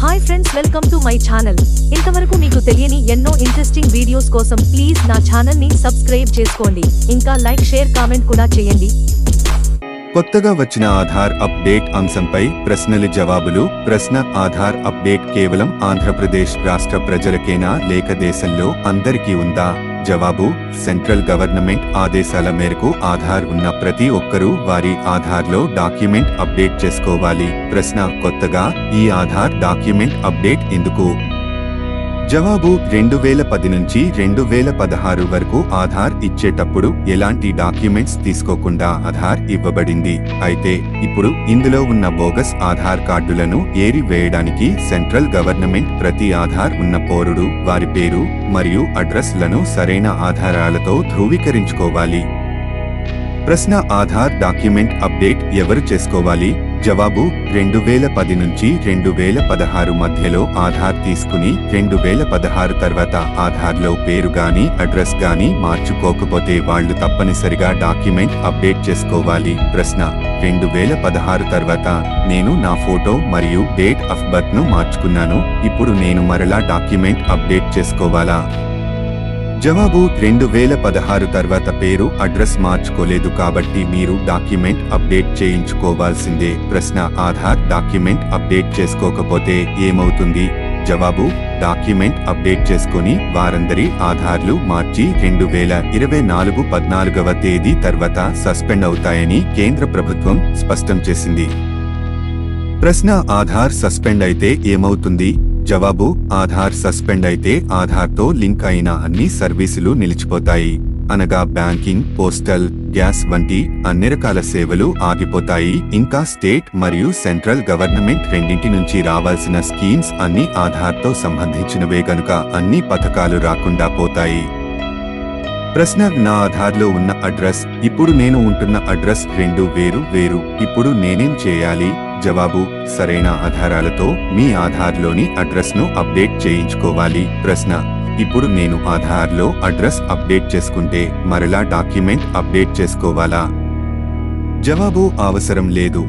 Hi friends, welcome to my channel. ఇంతవరకు మీకు తెలియని ఎన్నో ఇంట్రెస్టింగ్ వీడియోస్ కోసం ప్లీజ్ నా ఛానల్ ని సబ్స్క్రైబ్ చేసుకోండి. ఇంకా లైక్, షేర్, కామెంట్ కూడా చేయండి. కొత్తగా వచ్చిన ఆధార్ అప్డేట్ అంశంపై ప్రశ్నల జవాబులు. ప్రశ్న: ఆధార్ అప్డేట్ కేవలం ఆంధ్రప్రదేశ్ రాష్ట్ర ప్రజలకేనా లేక దేశంలో అందరికీ ఉందా? జవాబు: సెంట్రల్ గవర్నమెంట్ ఆదేశాల మేరకు ఆధార్ ఉన్న ప్రతి ఒక్కరూ వారి ఆధార్లో డాక్యుమెంట్ అప్డేట్ చేసుకోవాలి. ప్రశ్న: కొత్తగా ఈ ఆధార్ డాక్యుమెంట్ అప్డేట్ ఎందుకు? జవాబు: 2010 నుంచి 2016 వరకు ఆధార్ ఇచ్చేటప్పుడు ఎలాంటి డాక్యుమెంట్స్ తీసుకోకుండా ఆధార్ ఇవ్వబడింది. అయితే ఇప్పుడు ఇందులో ఉన్న బోగస్ ఆధార్ కార్డులను ఏరి వేయడానికి సెంట్రల్ గవర్నమెంట్ ప్రతి ఆధార్ ఉన్న పౌరుడు వారి పేరు మరియు అడ్రస్ లను సరైన ఆధారాలతో ధృవీకరించుకోవాలి. ప్రశ్న: ఆధార్ డాక్యుమెంట్ అప్డేట్ ఎవరు చేసుకోవాలి? జవాబు: 2010 నుంచి 2016 మధ్యలో ఆధార్ తీసుకుని 2016 తర్వాత ఆధార్లో పేరు గాని అడ్రస్ గాని మార్చుకోకపోతే వాళ్లు తప్పనిసరిగా డాక్యుమెంట్ అప్డేట్ చేసుకోవాలి. ప్రశ్న: 2016 తర్వాత నేను నా ఫోటో మరియు డేట్ ఆఫ్ బర్త్ ను మార్చుకున్నాను, ఇప్పుడు నేను మరలా డాక్యుమెంట్ అప్డేట్ చేసుకోవాలా? జవాబు: 2016 తర్వాత పేరు అడ్రస్ మార్చుకోలేదు కాబట్టి మీరు డాక్యుమెంట్ అప్డేట్ చేయించుకోవాల్సిందే. ప్రశ్న: ఆధార్ డాక్యుమెంట్ అప్డేట్ చేసుకోకపోతే ఏమవుతుంది? జవాబు: డాక్యుమెంట్ అప్డేట్ చేసుకుని వారందరి ఆధార్లు మార్చి 2024 14వ తేదీ తర్వాత సస్పెండ్ అవుతాయని కేంద్ర ప్రభుత్వం స్పష్టం చేసింది. ప్రశ్న: ఆధార్ సస్పెండ్ అయితే ఏమవుతుంది? జవాబు: ఆధార్ సస్పెండ్ అయితే ఆధార్తో లింక్ అయిన అన్ని సర్వీసులు నిలిచిపోతాయి. అనగా బ్యాంకింగ్, పోస్టల్, గ్యాస్ వంటి అన్ని రకాల సేవలు ఆగిపోతాయి. ఇంకా స్టేట్ మరియు సెంట్రల్ గవర్నమెంట్ రెండింటి నుంచి రావాల్సిన స్కీమ్స్ అన్ని ఆధార్తో సంబంధించినవే గనుక అన్ని పథకాలు రాకుండా పోతాయి. ప్రశ్న: నా ఆధార్లో ఉన్న అడ్రస్, ఇప్పుడు నేను ఉంటున్న అడ్రస్ రెండు వేరు. ఇప్పుడు నేనేం చేయాలి? జవాబు: సరైన ఆధారాలతో మీ ఆధార్లోని అడ్రస్ ను అప్డేట్ చేయించుకోవాలి. ప్రశ్న: ఇప్పుడు నేను ఆధార్లో అడ్రస్ అప్డేట్ చేసుకుంటే మరలా డాక్యుమెంట్ అప్డేట్ చేసుకోవాలా? జవాబు: అవసరం లేదు.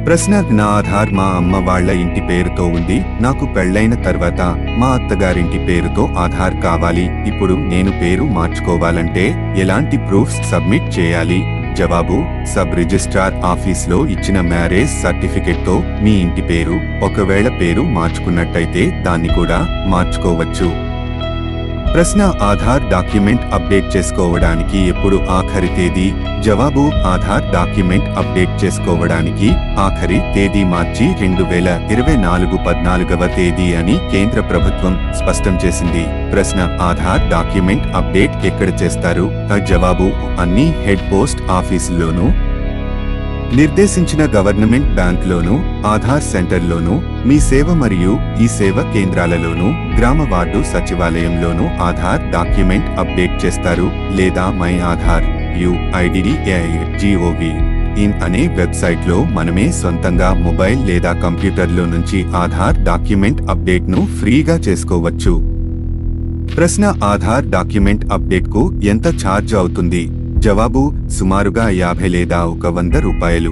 ప్రశ్న: నా ఆధార్ మా అమ్మ వాళ్ల ఇంటి పేరుతో ఉంది, నాకు పెళ్లైన తర్వాత మా అత్తగారింటి పేరుతో ఆధార్ కావాలి, ఇప్పుడు నేను పేరు మార్చుకోవాలంటే ఎలాంటి ప్రూఫ్స్ సబ్మిట్ చేయాలి? జవాబు: సబ్ రిజిస్ట్రార్ ఆఫీస్లో ఇచ్చిన మ్యారేజ్ సర్టిఫికెట్ తో మీ ఇంటి పేరు, ఒకవేళ పేరు మార్చుకున్నట్టయితే దాన్ని కూడా మార్చుకోవచ్చు. ప్రశ్న: ఆధార్ డాక్యుమెంట్ అప్డేట్ చేసుకోవడానికి ఎప్పుడు ఆఖరి తేదీ? జవాబు: ఆధార్ డాక్యుమెంట్ అప్డేట్ చేసుకోవడానికి ఆఖరి తేదీ మార్చి 2024 14వ తేదీ అని కేంద్ర ప్రభుత్వం స్పష్టం చేసింది. ప్రశ్న: ఆధార్ డాక్యుమెంట్ అప్డేట్ ఎక్కడ చేస్తారు? జవాబు: అన్ని హెడ్ పోస్ట్ ఆఫీసుల్లోనూ, నిర్దేశించిన గవర్నమెంట్ బ్యాంక్లోనూ, ఆధార్ సెంటర్లోనూ, మీ సేవ మరియు ఈ సేవ కేంద్రాలలోనూ, గ్రామ వార్డు సచివాలయంలోనూ ఆధార్ డాక్యుమెంట్ అప్డేట్ చేస్తారు. లేదా మై ఆధార్ UIDDAI.gov.in అనే వెబ్సైట్లో మనమే సొంతంగా మొబైల్ లేదా కంప్యూటర్లో నుంచి ఆధార్ డాక్యుమెంట్ అప్డేట్ ను ఫ్రీగా చేసుకోవచ్చు. ప్రశ్న: ఆధార్ డాక్యుమెంట్ అప్డేట్ కు ఎంత ఛార్జ్ అవుతుంది? జవాబు: సుమారుగా 50 లేదా 100 రూపాయలు.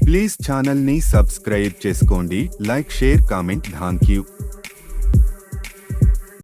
ప్లీజ్ ఛానల్ ని సబ్స్క్రైబ్ చేసుకోండి. Like, share, comment. Thank you.